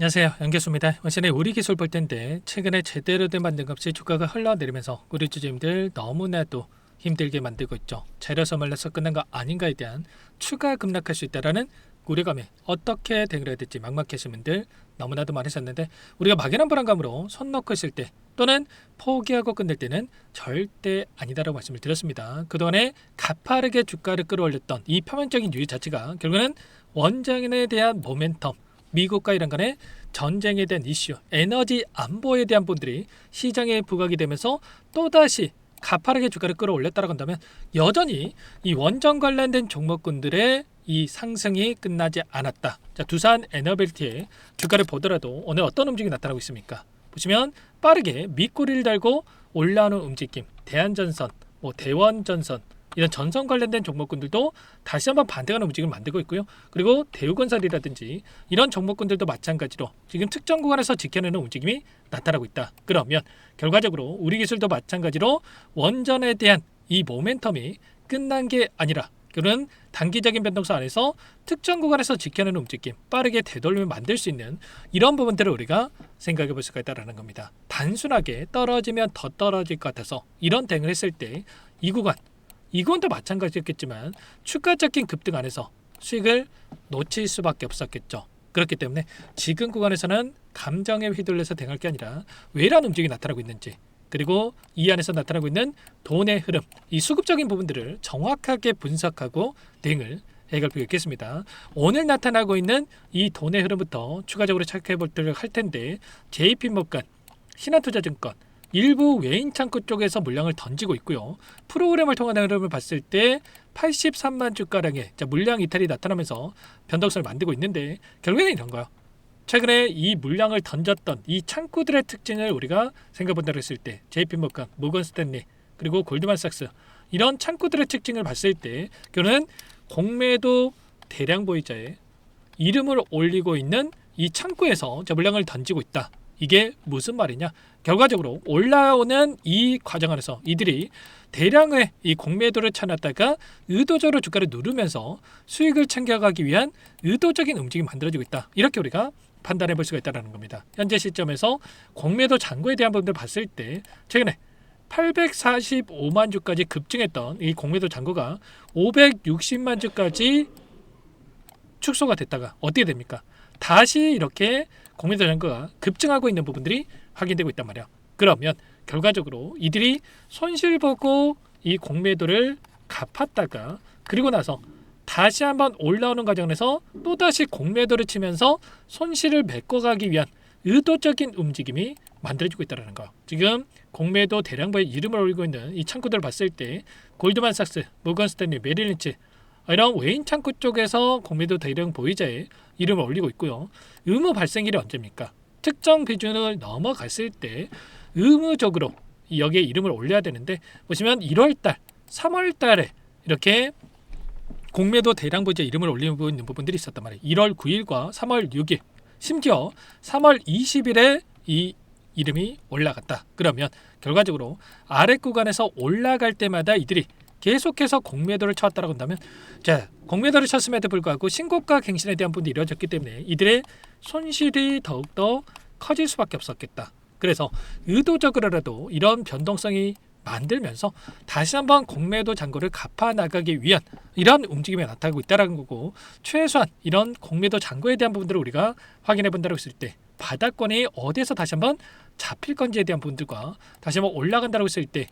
안녕하세요, 연계수입니다. 원신의 우리 기술 볼 텐데 최근에 제대로 된 반등 없이 주가가 흘러내리면서 우리 주주님들 너무나도 힘들게 만들고 있죠. 재료서 말라서 끝난 거 아닌가에 대한 추가 급락할 수 있다라는 우려감에 어떻게 대응을 해야 될지 막막하신 분들 너무나도 많으셨는데, 우리가 막연한 불안감으로 손 놓고 있을 때 또는 포기하고 끝낼 때는 절대 아니다라고 말씀을 드렸습니다. 그동안에 가파르게 주가를 끌어올렸던 이 표면적인 유의 자체가 결국은 원장에 대한 모멘텀, 미국과 이란 간의 전쟁에 대한 이슈, 에너지 안보에 대한 분들이 시장에 부각이 되면서 또다시 가파르게 주가를 끌어올렸다고 한다면, 여전히 이 원전 관련된 종목군들의 이 상승이 끝나지 않았다. 자, 두산 에너빌티의 주가를 보더라도 오늘 어떤 움직임이 나타나고 있습니까? 보시면 빠르게 밑꼬리를 달고 올라오는 움직임, 대한전선, 대원전선, 이런 전선 관련된 종목군들도 다시 한번 반등하는 움직임을 만들고 있고요. 그리고 대우건설이라든지 이런 종목군들도 마찬가지로 지금 특정 구간에서 지켜내는 움직임이 나타나고 있다. 그러면 결과적으로 우리 기술도 마찬가지로 원전에 대한 이 모멘텀이 끝난 게 아니라 그런 단기적인 변동성 안에서 특정 구간에서 지켜내는 움직임, 빠르게 되돌림을 만들 수 있는 이런 부분들을 우리가 생각해 볼 수가 있다는 겁니다. 단순하게 떨어지면 더 떨어질 것 같아서 이런 대응을 했을 때 이 구간도 마찬가지였겠지만 추가적인 급등 안에서 수익을 놓칠 수밖에 없었겠죠. 그렇기 때문에 지금 구간에서는 감정에 휘둘려서 대응할 게 아니라 왜란 움직임이 나타나고 있는지, 그리고 이 안에서 나타나고 있는 돈의 흐름, 이 수급적인 부분들을 정확하게 분석하고 대응을 해갈 필요가 있겠습니다. 오늘 나타나고 있는 이 돈의 흐름부터 추가적으로 체크해 보도록 할 텐데, JP모건, 신한투자증권, 일부 외인 창구 쪽에서 물량을 던지고 있고요. 프로그램을 통한 흐름을 봤을 때 83만 주가량의 물량 이탈이 나타나면서 변동성을 만들고 있는데, 결국에는 이런 거예요. 최근에 이 물량을 던졌던 이 창구들의 특징을 우리가 생각해본다고 했을 때 JP모건, 모건스탠리, 그리고 골드만삭스, 이런 창구들의 특징을 봤을 때 그는 공매도 대량 보유자의 이름을 올리고 있는 이 창구에서 물량을 던지고 있다. 이게 무슨 말이냐? 결과적으로 올라오는 이 과정 안에서 이들이 대량의 이 공매도를 쳐놨다가 의도적으로 주가를 누르면서 수익을 챙겨가기 위한 의도적인 움직임이 만들어지고 있다. 이렇게 우리가 판단해 볼 수가 있다는 겁니다. 현재 시점에서 공매도 잔고에 대한 부분을 봤을 때 최근에 845만 주까지 급증했던 이 공매도 잔고가 560만 주까지 축소가 됐다가 어떻게 됩니까? 다시 이렇게 공매도 잔고가 급증하고 있는 부분들이 확인되고 있단 말이야. 그러면 결과적으로 이들이 손실 보고 이 공매도를 갚았다가 그리고 나서 다시 한번 올라오는 과정에서 또다시 공매도를 치면서 손실을 메꿔가기 위한 의도적인 움직임이 만들어지고 있다는 거. 지금 공매도 대량보의 이름을 올리고 있는 이 창구들을 봤을 때 골드만삭스, 모건스탠리, 메릴린치, 이런 외인 창구 쪽에서 공매도 대량 보유자의 이름을 올리고 있고요. 의무 발생일이 언제입니까? 특정 비준을 넘어갔을 때 의무적으로 여기에 이름을 올려야 되는데, 보시면 1월달, 3월달에 이렇게 공매도 대량 보유자 이름을 올리고 있는 부분들이 있었단 말이에요. 1월 9일과 3월 6일, 심지어 3월 20일에 이 이름이 올라갔다. 그러면 결과적으로 아래 구간에서 올라갈 때마다 이들이 계속해서 공매도를 쳤다라고 한다면, 자, 공매도를 쳤음에도 불구하고 신고가 갱신에 대한 부분이 이루어졌기 때문에 이들의 손실이 더욱더 커질 수밖에 없었겠다. 그래서 의도적으로라도 이런 변동성이 만들면서 다시 한번 공매도 잔고를 갚아 나가기 위한 이런 움직임이 나타나고 있다는 거고, 최소한 이런 공매도 잔고에 대한 부분들을 우리가 확인해 본다고 했을 때 바닥권이 어디에서 다시 한번 잡힐 건지에 대한 부분들과 다시 한번 올라간다고 했을 때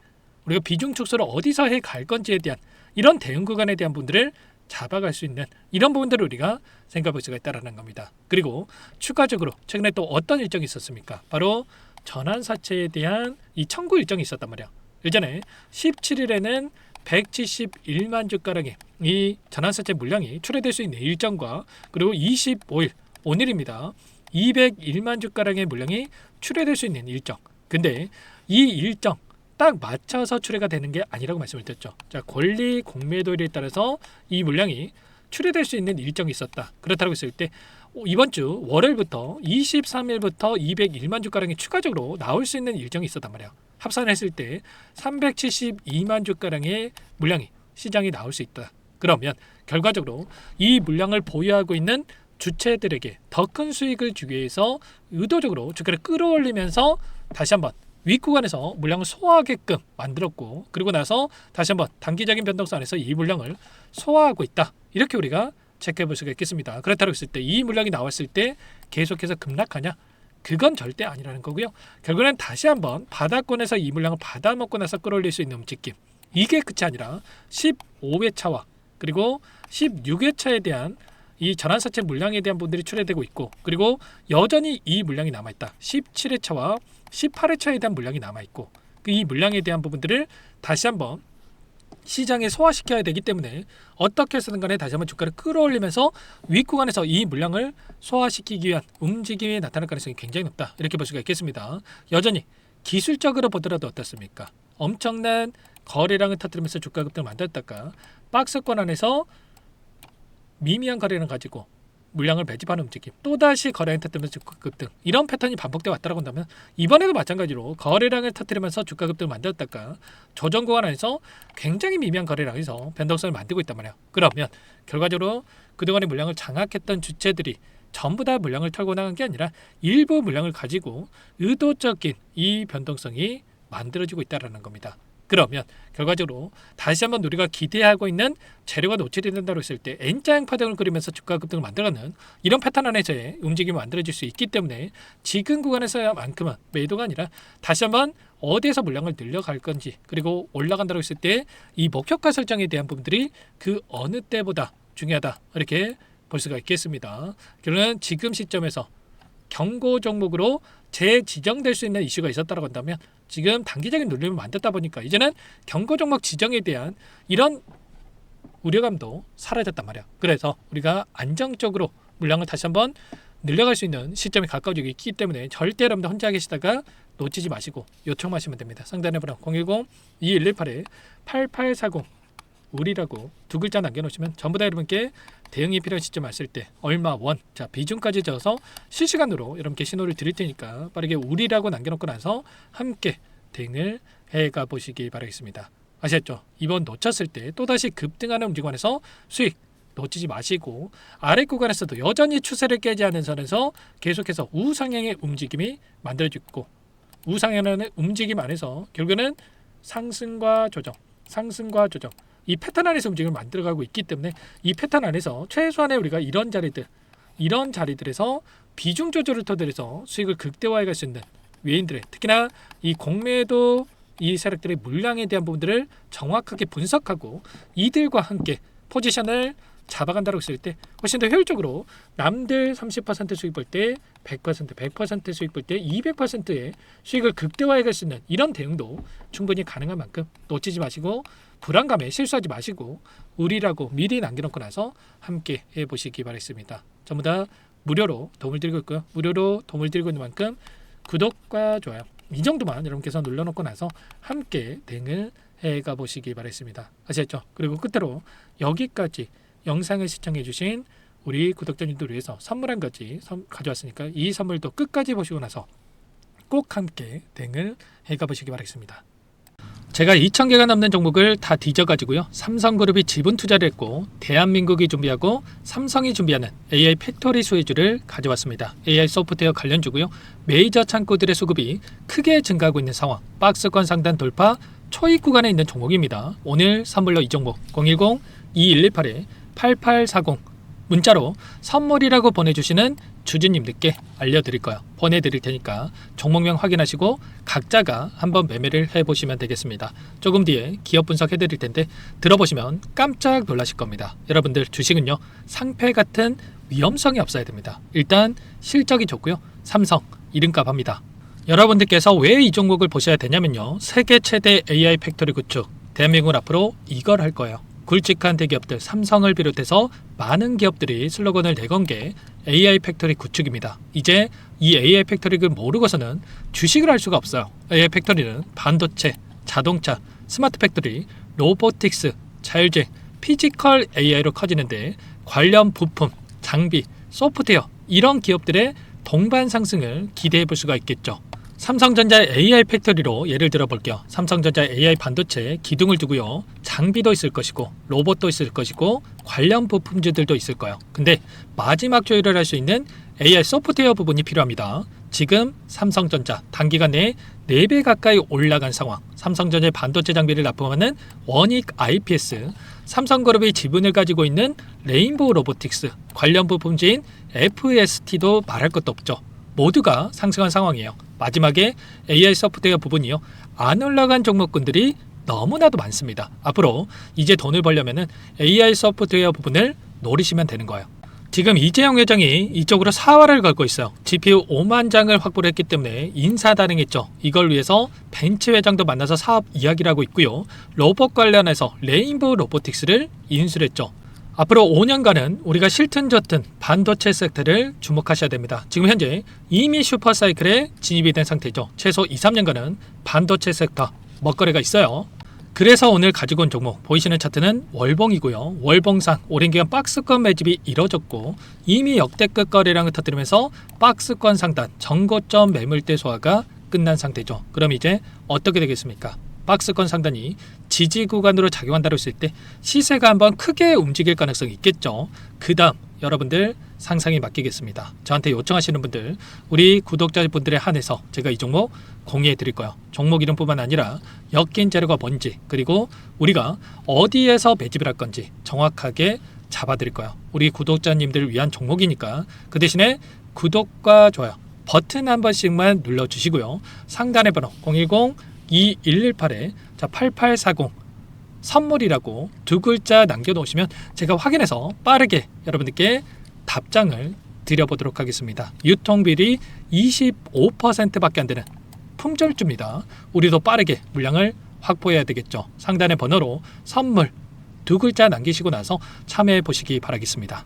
우리가 비중 축소를 어디서 해 갈 건지에 대한 이런 대응 구간에 대한 부분들을 잡아갈 수 있는 이런 부분들을 우리가 생각해 볼 수가 있다는 겁니다. 그리고 추가적으로 최근에 또 어떤 일정이 있었습니까? 바로 전환사채에 대한 이 청구 일정이 있었단 말이야. 예전에 17일에는 171만 주가량의 이 전환사채 물량이 출회될 수 있는 일정과, 그리고 25일 오늘입니다. 201만 주가량의 물량이 출회될 수 있는 일정. 근데 이 일정 딱 맞춰서 출회가 되는 게 아니라고 말씀을 드렸죠. 자, 권리 공매도일에 따라서 이 물량이 출회될 수 있는 일정이 있었다. 그렇다고 했을 때 이번 주 월요일부터 23일부터 201만 주가량이 추가적으로 나올 수 있는 일정이 있었단 말이야. 합산했을 때 372만 주가량의 물량이 시장에 나올 수 있다. 그러면 결과적으로 이 물량을 보유하고 있는 주체들에게 더 큰 수익을 주기 위해서 의도적으로 주가를 끌어올리면서 다시 한번 윗구간에서 물량을 소화하게끔 만들었고, 그리고 나서 다시 한번 단기적인 변동성 안에서 이 물량을 소화하고 있다, 이렇게 우리가 체크해 볼 수가 있겠습니다. 그렇다고 했을 때 이 물량이 나왔을 때 계속해서 급락하냐? 그건 절대 아니라는 거고요. 결국에는 다시 한번 바닥권에서 이 물량을 받아먹고 나서 끌어올릴 수 있는 움직임, 이게 끝이 아니라 15회차와 그리고 16회차에 대한 이 전환사채 물량에 대한 분들이 출회되고 있고, 그리고 여전히 이 물량이 남아있다, 17회차와 18회차에 대한 물량이 남아있고, 이 물량에 대한 부분들을 다시 한번 시장에 소화시켜야 되기 때문에 어떻게 해서든 간에 다시 한번 주가를 끌어올리면서 윗구간에서 이 물량을 소화시키기 위한 움직임이 나타날 가능성이 굉장히 높다, 이렇게 볼 수가 있겠습니다. 여전히 기술적으로 보더라도 어떻습니까? 엄청난 거래량을 터뜨리면서 주가 급등을 만들었다가 박스권 안에서 미미한 거래량 가지고 물량을 매집하는 움직임, 또다시 거래량 터뜨리면서 주가 급등, 이런 패턴이 반복되어 왔다고 한다면 이번에도 마찬가지로 거래량을 터뜨리면서 주가 급등을 만들었다가 조정 구간 안에서 굉장히 미미한 거래량에서 변동성을 만들고 있단 말이에요. 그러면 결과적으로 그동안의 물량을 장악했던 주체들이 전부 다 물량을 털고 나간 게 아니라 일부 물량을 가지고 의도적인 이 변동성이 만들어지고 있다는 겁니다. 그러면 결과적으로 다시 한번 우리가 기대하고 있는 재료가 노출이 된다고 했을 때 N자형 파동을 그리면서 주가 급등을 만들어가는 이런 패턴 안에서의 움직임이 만들어질 수 있기 때문에 지금 구간에서만큼은 매도가 아니라 다시 한번 어디에서 물량을 늘려갈 건지, 그리고 올라간다고 했을 때 이 목표가 설정에 대한 부분들이 그 어느 때보다 중요하다, 이렇게 볼 수가 있겠습니다. 결론은 지금 시점에서 경고 종목으로 재지정될 수 있는 이슈가 있었다고 한다면 지금 단기적인 눌림을 만들다 보니까 이제는 경고 종목 지정에 대한 이런 우려감도 사라졌단 말이야. 그래서 우리가 안정적으로 물량을 다시 한번 늘려갈 수 있는 시점이 가까워지고 있기 때문에 절대 여러분들 혼자 계시다가 놓치지 마시고 요청하시면 됩니다. 상단에 번호 010-2118-8840 우리라고 두 글자 남겨놓으시면 전부 다 여러분께 대응이 필요한 시점 왔을 때 얼마 원, 자 비중까지 적어서 실시간으로 여러분께 신호를 드릴 테니까 빠르게 우리라고 남겨놓고 나서 함께 대응을 해가 보시기 바라겠습니다. 아셨죠? 이번 놓쳤을 때 또다시 급등하는 움직임에서 수익 놓치지 마시고, 아래 구간에서도 여전히 추세를 깨지 않는 선에서 계속해서 우상향의 움직임이 만들어지고, 우상향의 움직임 안에서 결국에는 상승과 조정, 상승과 조정, 이 패턴 안에서 움직임을 만들어가고 있기 때문에 이 패턴 안에서 최소한의 우리가 이런 자리들에서 비중 조절을 터득해서 수익을 극대화해 갈 수 있는 외인들의, 특히나 이 공매도 이 세력들의 물량에 대한 부분들을 정확하게 분석하고 이들과 함께 포지션을 잡아간다고 했을 때 훨씬 더 효율적으로 남들 30% 수익 볼 때 100%, 100% 수익 볼 때 200%의 수익을 극대화해 갈 수 있는 이런 대응도 충분히 가능한 만큼 놓치지 마시고, 불안감에 실수하지 마시고 우리라고 미리 남겨놓고 나서 함께 해보시기 바라겠습니다. 전부 다 무료로 도움을 드리고 있고요. 무료로 도움을 드리고 있는 만큼 구독과 좋아요 이 정도만 여러분께서 눌러놓고 나서 함께 대응을 해가 보시기 바라겠습니다. 아시겠죠? 그리고 끝으로 여기까지 영상을 시청해주신 우리 구독자님들 위해서 선물 한 가지 가져왔으니까 이 선물도 끝까지 보시고 나서 꼭 함께 대응을 해가 보시기 바라겠습니다. 제가 2,000개가 넘는 종목을 다 뒤져가지고요, 삼성그룹이 지분 투자를 했고 대한민국이 준비하고 삼성이 준비하는 AI 팩토리 수혜주를 가져왔습니다. AI 소프트웨어 관련주고요, 메이저 창고들의 수급이 크게 증가하고 있는 상황, 박스권 상단 돌파 초입 구간에 있는 종목입니다. 오늘 선물로 이 종목 010-2118-8840 문자로 선물이라고 보내주시는 주주님들께 알려드릴 거예요. 보내드릴 테니까 종목명 확인하시고 각자가 한번 매매를 해보시면 되겠습니다. 조금 뒤에 기업 분석해드릴 텐데 들어보시면 깜짝 놀라실 겁니다. 여러분들 주식은요, 상패 같은 위험성이 없어야 됩니다. 일단 실적이 좋고요, 삼성 이름값 합니다. 여러분들께서 왜 이 종목을 보셔야 되냐면요, 세계 최대 AI 팩토리 구축, 대한민국은 앞으로 이걸 할 거예요. 굵직한 대기업들 삼성을 비롯해서 많은 기업들이 슬로건을 내건 게 AI 팩토리 구축입니다. 이제 이 AI 팩토리를 모르고서는 주식을 할 수가 없어요. AI 팩토리는 반도체, 자동차, 스마트 팩토리, 로보틱스, 자율주행, 피지컬 AI로 커지는데 관련 부품, 장비, 소프트웨어 이런 기업들의 동반 상승을 기대해 볼 수가 있겠죠. 삼성전자 AI 팩토리로 예를 들어 볼게요. 삼성전자 AI 반도체 기둥을 두고요. 장비도 있을 것이고 로봇도 있을 것이고 관련 부품주들도 있을 거예요. 근데 마지막 조율을 할 수 있는 AI 소프트웨어 부분이 필요합니다. 지금 삼성전자 단기간 내에 4배 가까이 올라간 상황. 삼성전자의 반도체 장비를 납품하는 원익 IPS, 삼성그룹의 지분을 가지고 있는 레인보우 로보틱스, 관련 부품주인 FST도 말할 것도 없죠. 모두가 상승한 상황이에요. 마지막에 AI 소프트웨어 부분이요. 안 올라간 종목군들이 너무나도 많습니다. 앞으로 이제 돈을 벌려면 AI 소프트웨어 부분을 노리시면 되는 거예요. 지금 이재용 회장이 이쪽으로 사활을 걸고 있어요. GPU 5만 장을 확보를 했기 때문에 인사단행했죠. 이걸 위해서 벤츠 회장도 만나서 사업 이야기를 하고 있고요. 로봇 관련해서 레인보우 로보틱스를 인수를 했죠. 앞으로 5년간은 우리가 싫든 좋든 반도체 섹터를 주목하셔야 됩니다. 지금 현재 이미 슈퍼사이클에 진입이 된 상태죠. 최소 2-3년간은 반도체 섹터 먹거리가 있어요. 그래서 오늘 가지고 온 종목 보이시는 차트는 월봉이고요. 월봉상 오랜 기간 박스권 매집이 이뤄졌고 이미 역대급 거래량을 터뜨리면서 박스권 상단 전고점 매물대 소화가 끝난 상태죠. 그럼 이제 어떻게 되겠습니까? 박스권 상단이 지지 구간으로 작용한다고 했을 때 시세가 한번 크게 움직일 가능성이 있겠죠. 그 다음 여러분들 상상에 맡기겠습니다. 저한테 요청하시는 분들, 우리 구독자분들에 한해서 제가 이 종목 공유해 드릴 거예요. 종목 이름뿐만 아니라 엮인 재료가 뭔지, 그리고 우리가 어디에서 매집을 할 건지 정확하게 잡아 드릴 거예요. 우리 구독자님들을 위한 종목이니까 그 대신에 구독과 좋아요 버튼 한 번씩만 눌러주시고요. 상단의 번호 010-2118-8840 선물이라고 2글자 남겨놓으시면 제가 확인해서 빠르게 여러분들께 답장을 드려보도록 하겠습니다. 유통비리 25%밖에 안 되는 품절주입니다. 우리도 빠르게 물량을 확보해야 되겠죠. 상단의 번호로 선물 2글자 남기시고 나서 참여해 보시기 바라겠습니다.